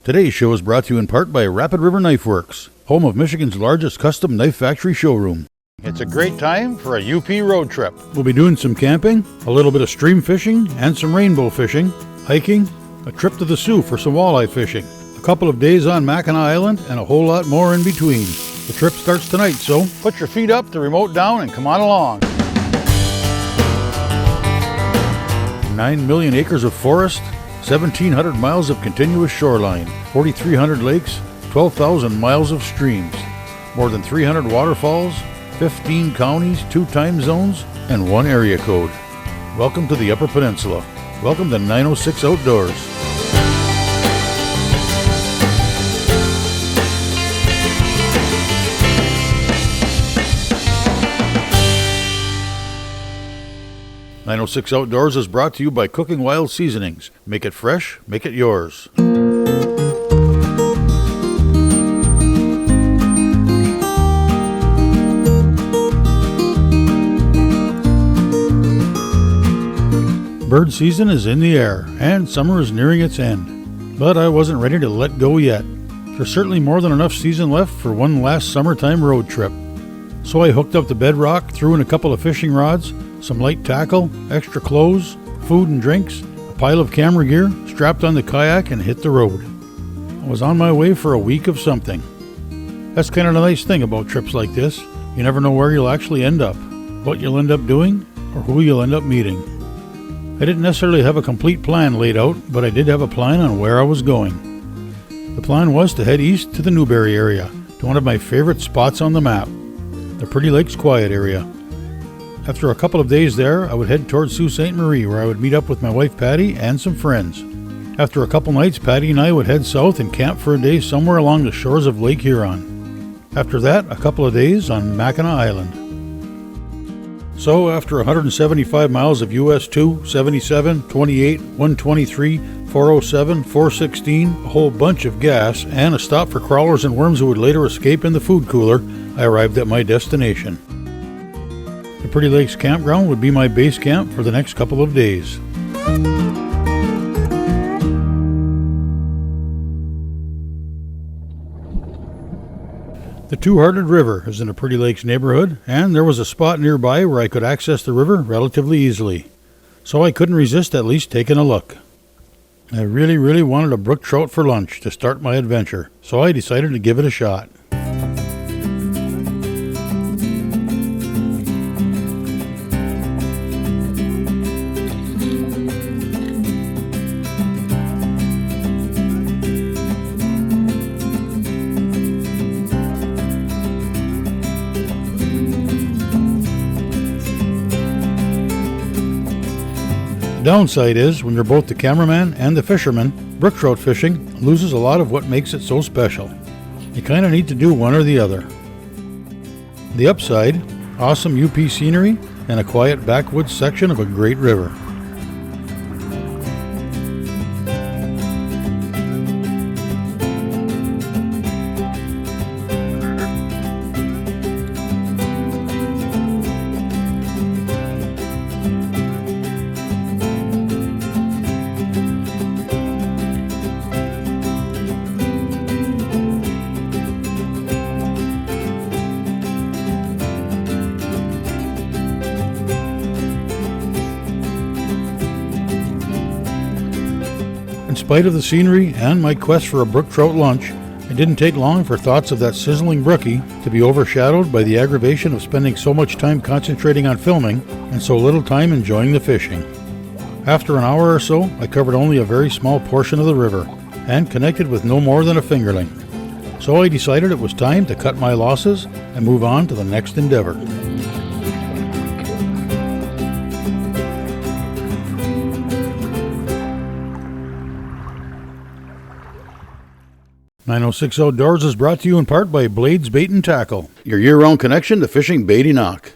Today's show is brought to you in part by Rapid River Knife Works, home of Michigan's largest custom knife factory showroom. It's a great time for a UP road trip. We'll be doing some camping, a little bit of stream fishing, and some rainbow fishing, hiking, a trip to the Sioux for some walleye fishing, a couple of days on Mackinac Island, and a whole lot more in between. The trip starts tonight, so put your feet up, the remote down, and come on along. 9 million acres of forest, 1,700 miles of continuous shoreline, 4,300 lakes, 12,000 miles of streams, more than 300 waterfalls, 15 counties, 2 time zones, and 1 area code. Welcome to the Upper Peninsula. Welcome to 906 Outdoors. "906 Outdoors" is brought to you by Cooking Wild Seasonings. Make it fresh, make it yours. Bird season is in the air, and summer is nearing its end. But I wasn't ready to let go yet. There's certainly more than enough season left for one last summertime road trip. So I hooked up the bedrock, threw in a couple of fishing rods, some light tackle, extra clothes, food and drinks, a pile of camera gear, strapped on the kayak, and hit the road. I was on my way for a week of something. That's kind of the nice thing about trips like this. You never know where you'll actually end up, what you'll end up doing, or who you'll end up meeting. I didn't necessarily have a complete plan laid out, but I did have a plan on where I was going. The plan was to head east to the Newberry area, to one of my favorite spots on the map, the Pretty Lakes Quiet area. After a couple of days there, I would head towards Sault Ste. Marie, where I would meet up with my wife Patty and some friends. After a couple nights, Patty and I would head south and camp for a day somewhere along the shores of Lake Huron. After that, a couple of days on Mackinac Island. So, after 175 miles of US 2, 77, 28, 123, 407, 416, a whole bunch of gas, and a stop for crawlers and worms who would later escape in the food cooler, I arrived at my destination. The Pretty Lakes Campground would be my base camp for the next couple of days. The Two-Hearted River is in the Pretty Lakes neighborhood, and there was a spot nearby where I could access the river relatively easily. So I couldn't resist at least taking a look. I really wanted a brook trout for lunch to start my adventure, so I decided to give it a shot. The downside is, when you're both the cameraman and the fisherman, brook trout fishing loses a lot of what makes it so special. You kind of need to do one or the other. The upside, awesome UP scenery and a quiet backwoods section of a great river. In spite of the scenery and my quest for a brook trout lunch, it didn't take long for thoughts of that sizzling brookie to be overshadowed by the aggravation of spending so much time concentrating on filming and so little time enjoying the fishing. After an hour or so, I covered only a very small portion of the river and connected with no more than a fingerling. So I decided it was time to cut my losses and move on to the next endeavor. "906 Outdoors" is brought to you in part by Blades Bait and Tackle, your year-round connection to fishing Badenoch.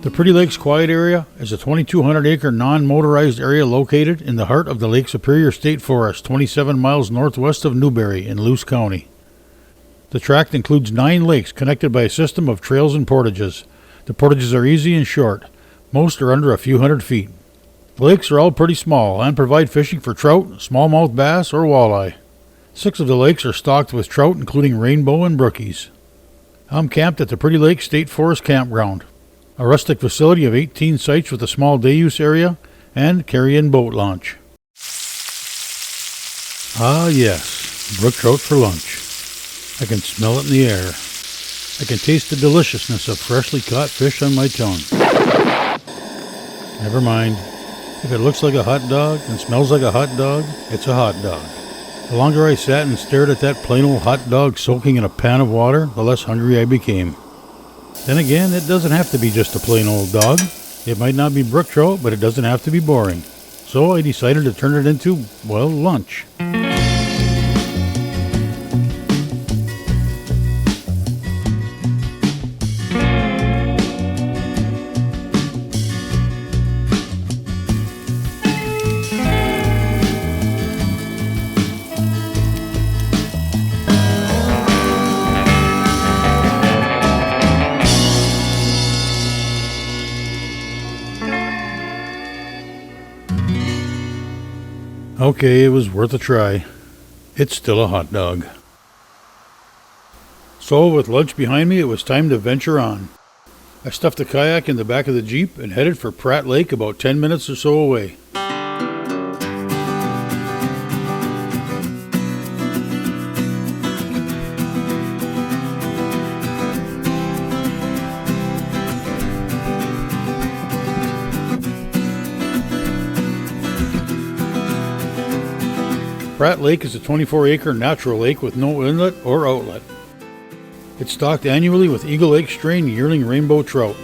The Pretty Lakes Quiet Area is a 2,200-acre non-motorized area located in the heart of the Lake Superior State Forest, 27 miles northwest of Newberry in Luce County. The tract includes 9 lakes connected by a system of trails and portages. The portages are easy and short. Most are under a few hundred feet. The lakes are all pretty small and provide fishing for trout, smallmouth bass, or walleye. 6 of the lakes are stocked with trout, including rainbow and brookies. I'm camped at the Pretty Lake State Forest Campground, a rustic facility of 18 sites with a small day-use area and carry-in boat launch. Ah yes, brook trout for lunch. I can smell it in the air. I can taste the deliciousness of freshly caught fish on my tongue. Never mind. If it looks like a hot dog and smells like a hot dog, it's a hot dog. The longer I sat and stared at that plain old hot dog soaking in a pan of water, the less hungry I became. Then again, it doesn't have to be just a plain old dog. It might not be brook trout, but it doesn't have to be boring. So I decided to turn it into, well, lunch. Okay, it was worth a try. It's still a hot dog. So, with lunch behind me, it was time to venture on. I stuffed the kayak in the back of the Jeep and headed for Pratt Lake, about 10 minutes or so away. Pratt Lake is a 24-acre natural lake with no inlet or outlet. It's stocked annually with Eagle Lake strain yearling rainbow trout.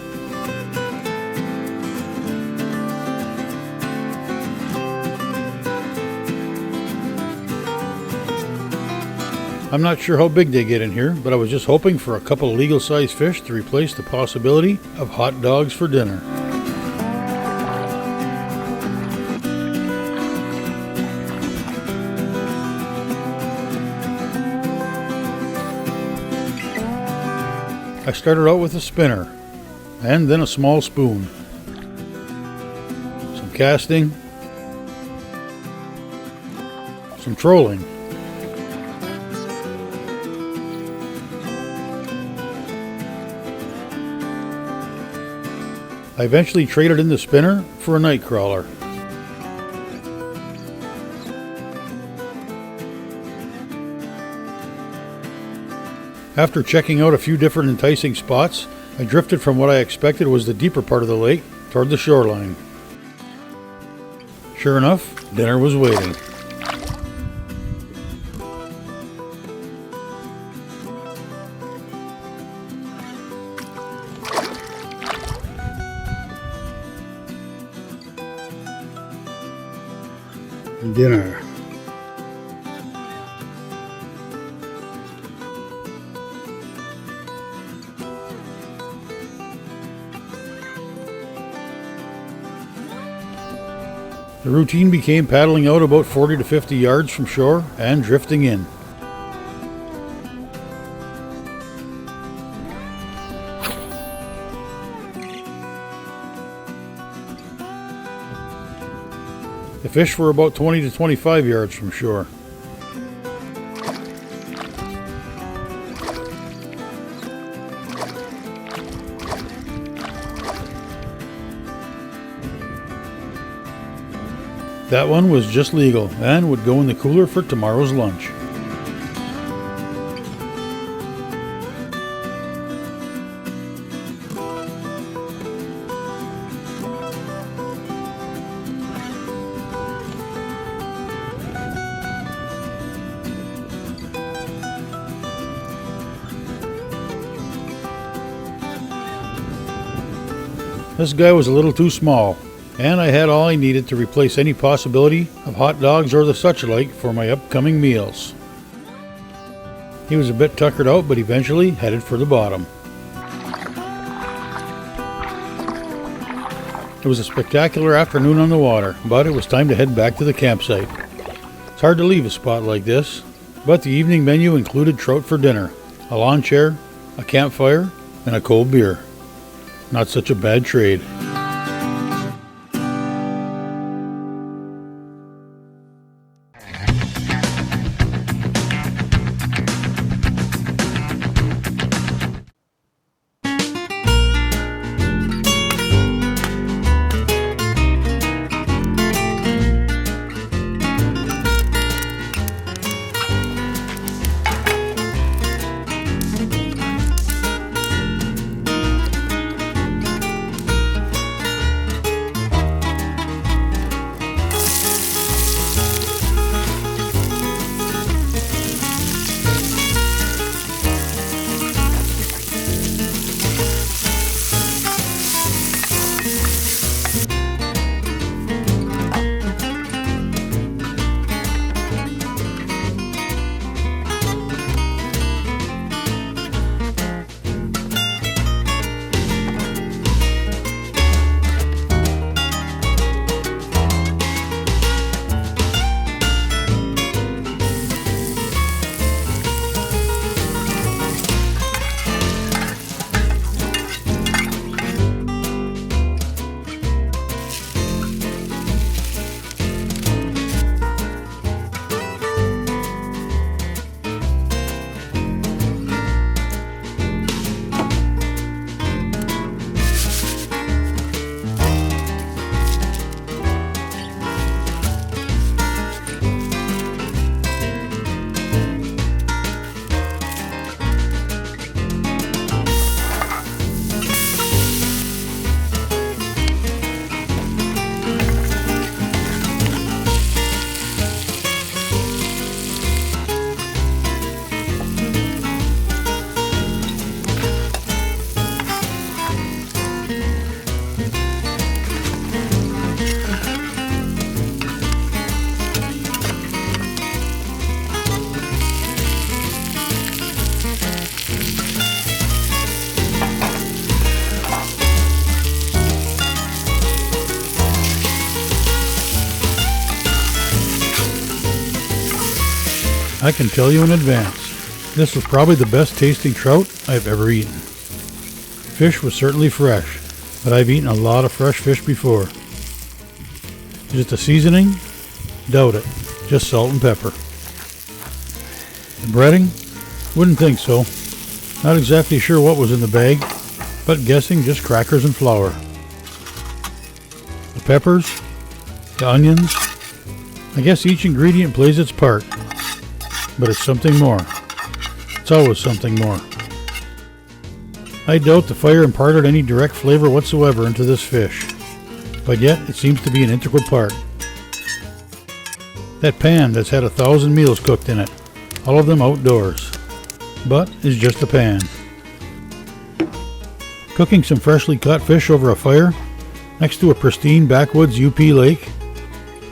I'm not sure how big they get in here, but I was just hoping for a couple of legal-sized fish to replace the possibility of hot dogs for dinner. I started out with a spinner, and then a small spoon, some casting, some trolling. I eventually traded in the spinner for a night crawler. After checking out a few different enticing spots, I drifted from what I expected was the deeper part of the lake toward the shoreline. Sure enough, dinner was waiting. Dinner. The routine became paddling out about 40 to 50 yards from shore and drifting in. The fish were about 20 to 25 yards from shore. That one was just legal and would go in the cooler for tomorrow's lunch. This guy was a little too small, and I had all I needed to replace any possibility of hot dogs or the such like for my upcoming meals. He was a bit tuckered out, but eventually headed for the bottom. It was a spectacular afternoon on the water, but it was time to head back to the campsite. It's hard to leave a spot like this, but the evening menu included trout for dinner, a lawn chair, a campfire, and a cold beer. Not such a bad trade. I can tell you in advance, this was probably the best tasting trout I've ever eaten. Fish was certainly fresh, but I've eaten a lot of fresh fish before. Is it the seasoning? Doubt it. Just salt and pepper. The breading? Wouldn't think so. Not exactly sure what was in the bag, but guessing just crackers and flour. The peppers? The onions? I guess each ingredient plays its part, but it's something more. It's always something more. I doubt the fire imparted any direct flavor whatsoever into this fish, but yet it seems to be an integral part. That pan that's had 1,000 meals cooked in it, all of them outdoors, but is just a pan. Cooking some freshly caught fish over a fire next to a pristine backwoods UP lake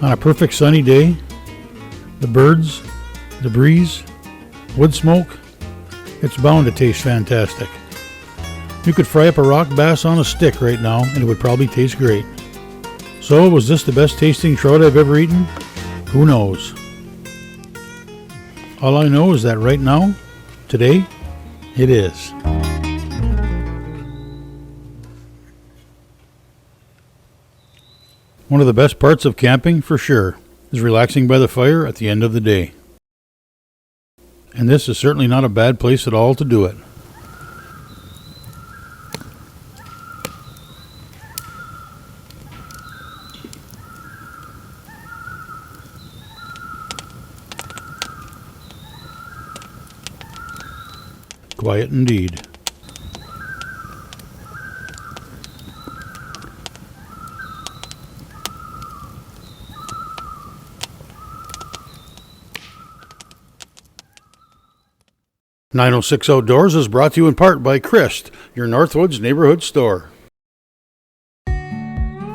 on a perfect sunny day, the birds, the breeze, wood smoke, it's bound to taste fantastic. You could fry up a rock bass on a stick right now and it would probably taste great. So, was this the best tasting trout I've ever eaten? Who knows? All I know is that right now, today, it is. One of the best parts of camping, for sure, is relaxing by the fire at the end of the day. And this is certainly not a bad place at all to do it. Quiet indeed. "906 Outdoors" is brought to you in part by Christ, your Northwoods neighborhood store.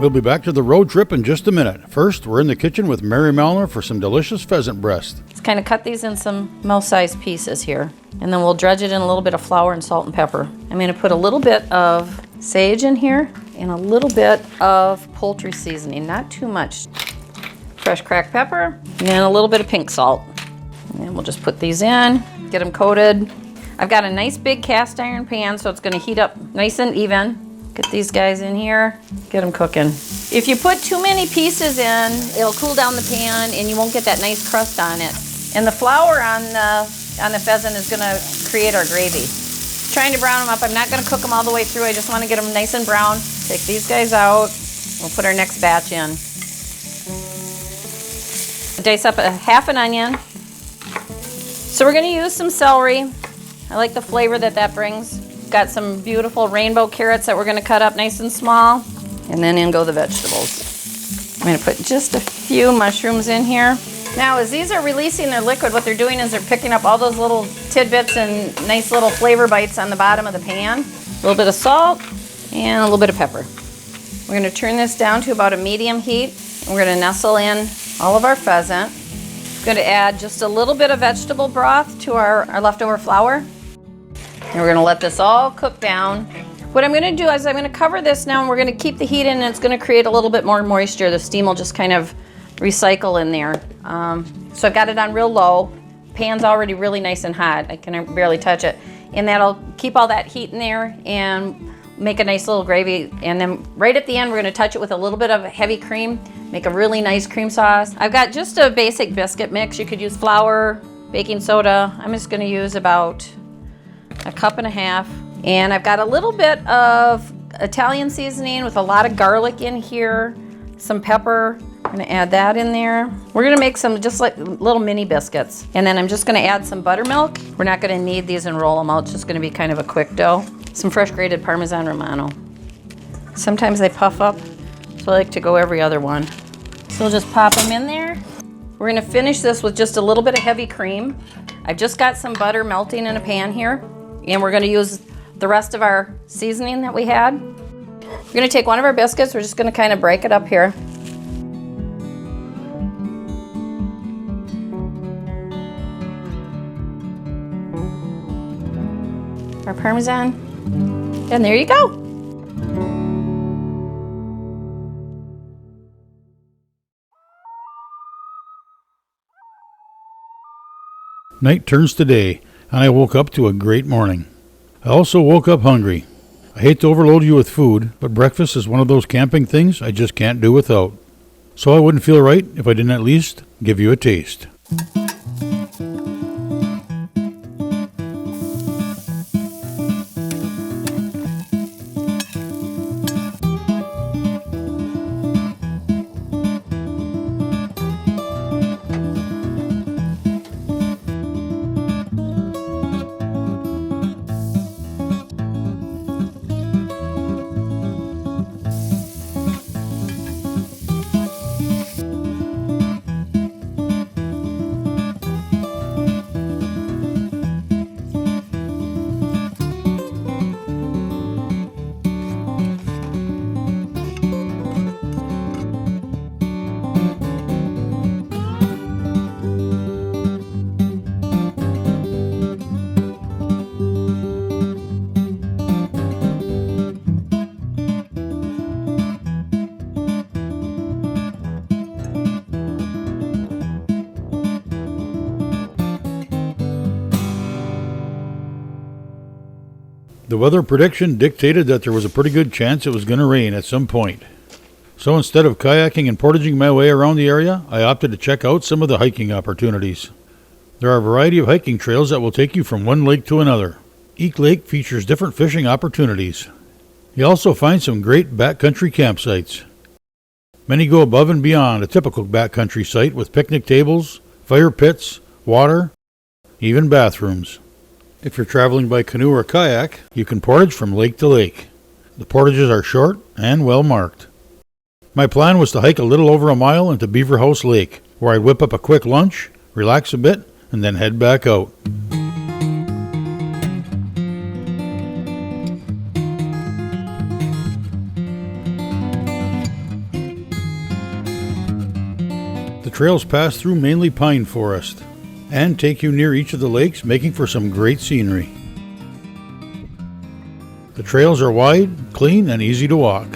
We'll be back to the road trip in just a minute. First, we're in the kitchen with Mary Malner for some delicious pheasant breast. Let's kind of cut these in some mouse-sized pieces here. And then we'll dredge it in a little bit of flour and salt and pepper. I'm going to put a little bit of sage in here and a little bit of poultry seasoning, not too much. Fresh cracked pepper and a little bit of pink salt. And we'll just put these in, get them coated. I've got a nice big cast iron pan, so it's going to heat up nice and even. Get these guys in here, get them cooking. If you put too many pieces in, it'll cool down the pan and you won't get that nice crust on it. And the flour on the pheasant is gonna create our gravy. Trying to brown them up. I'm not gonna cook them all the way through. I just wanna get them nice and brown. Take these guys out. We'll put our next batch in. Dice up a half an onion. So we're gonna use some celery. I like the flavor that brings. Got some beautiful rainbow carrots that we're gonna cut up nice and small. And then in go the vegetables. I'm gonna put just a few mushrooms in here. Now, as these are releasing their liquid, what they're doing is they're picking up all those little tidbits and nice little flavor bites on the bottom of the pan. A little bit of salt and a little bit of pepper. We're gonna turn this down to about a medium heat. And we're gonna nestle in all of our pheasant. We're gonna add just a little bit of vegetable broth to our leftover flour. And we're gonna let this all cook down. What I'm gonna do is I'm gonna cover this now and we're gonna keep the heat in and it's gonna create a little bit more moisture. The steam will just kind of recycle in there. So I've got it on real low. Pan's already really nice and hot. I can barely touch it. And that'll keep all that heat in there and make a nice little gravy. And then right at the end, we're gonna touch it with a little bit of heavy cream, make a really nice cream sauce. I've got just a basic biscuit mix. You could use flour, baking soda. I'm just gonna use about a cup and a half. And I've got a little bit of Italian seasoning with a lot of garlic in here, some pepper. I'm gonna add that in there. We're gonna make some just like little mini biscuits. And then I'm just gonna add some buttermilk. We're not gonna knead these and roll them out. It's just gonna be kind of a quick dough. Some fresh grated Parmesan Romano. Sometimes they puff up, so I like to go every other one. So we'll just pop them in there. We're gonna finish this with just a little bit of heavy cream. I've just got some butter melting in a pan here. And we're gonna use the rest of our seasoning that we had. We're gonna take one of our biscuits. We're just gonna kind of break it up here. Our Parmesan, and there you go. Night turns to day, and I woke up to a great morning. I also woke up hungry. I hate to overload you with food, but breakfast is one of those camping things I just can't do without. So I wouldn't feel right if I didn't at least give you a taste. The weather prediction dictated that there was a pretty good chance it was going to rain at some point. So instead of kayaking and portaging my way around the area, I opted to check out some of the hiking opportunities. There are a variety of hiking trails that will take you from one lake to another. Each lake features different fishing opportunities. You'll also find some great backcountry campsites. Many go above and beyond a typical backcountry site with picnic tables, fire pits, water, even bathrooms. If you're traveling by canoe or kayak, you can portage from lake to lake. The portages are short and well marked. My plan was to hike a little over a mile into Beaver House Lake, where I'd whip up a quick lunch, relax a bit, and then head back out. The trails pass through mainly pine forest and take you near each of the lakes, making for some great scenery. The trails are wide, clean, and easy to walk.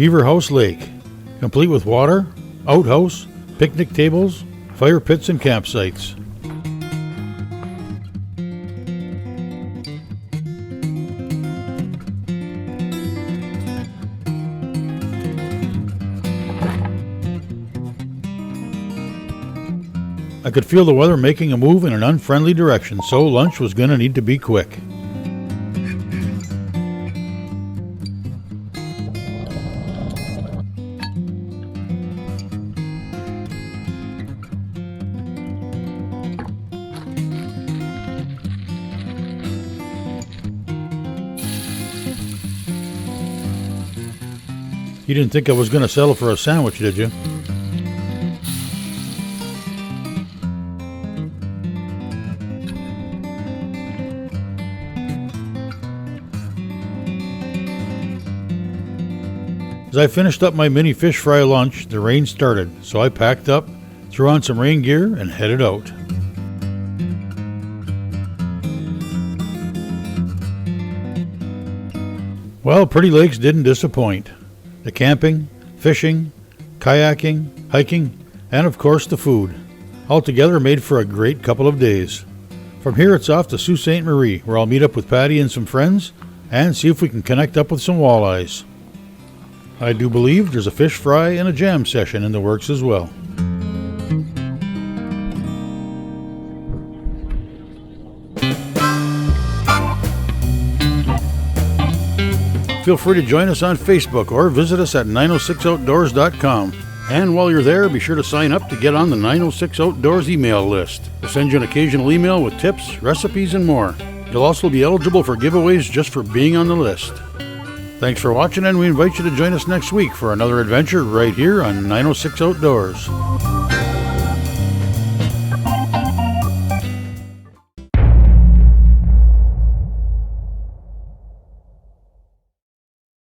Beaver House Lake, complete with water, outhouse, picnic tables, fire pits, and campsites. I could feel the weather making a move in an unfriendly direction, so lunch was going to need to be quick. You didn't think I was going to settle for a sandwich, did you? As I finished up my mini fish fry lunch, the rain started, so I packed up, threw on some rain gear, and headed out. Well, Pretty Lakes didn't disappoint. The camping, fishing, kayaking, hiking, and of course the food. Altogether made for a great couple of days. From here it's off to Sault Ste. Marie, where I'll meet up with Patty and some friends and see if we can connect up with some walleyes. I do believe there's a fish fry and a jam session in the works as well. Feel free to join us on Facebook or visit us at 906outdoors.com. And while you're there, be sure to sign up to get on the 906 Outdoors email list. We'll send you an occasional email with tips, recipes, and more. You'll also be eligible for giveaways just for being on the list. Thanks for watching, and we invite you to join us next week for another adventure right here on 906 Outdoors.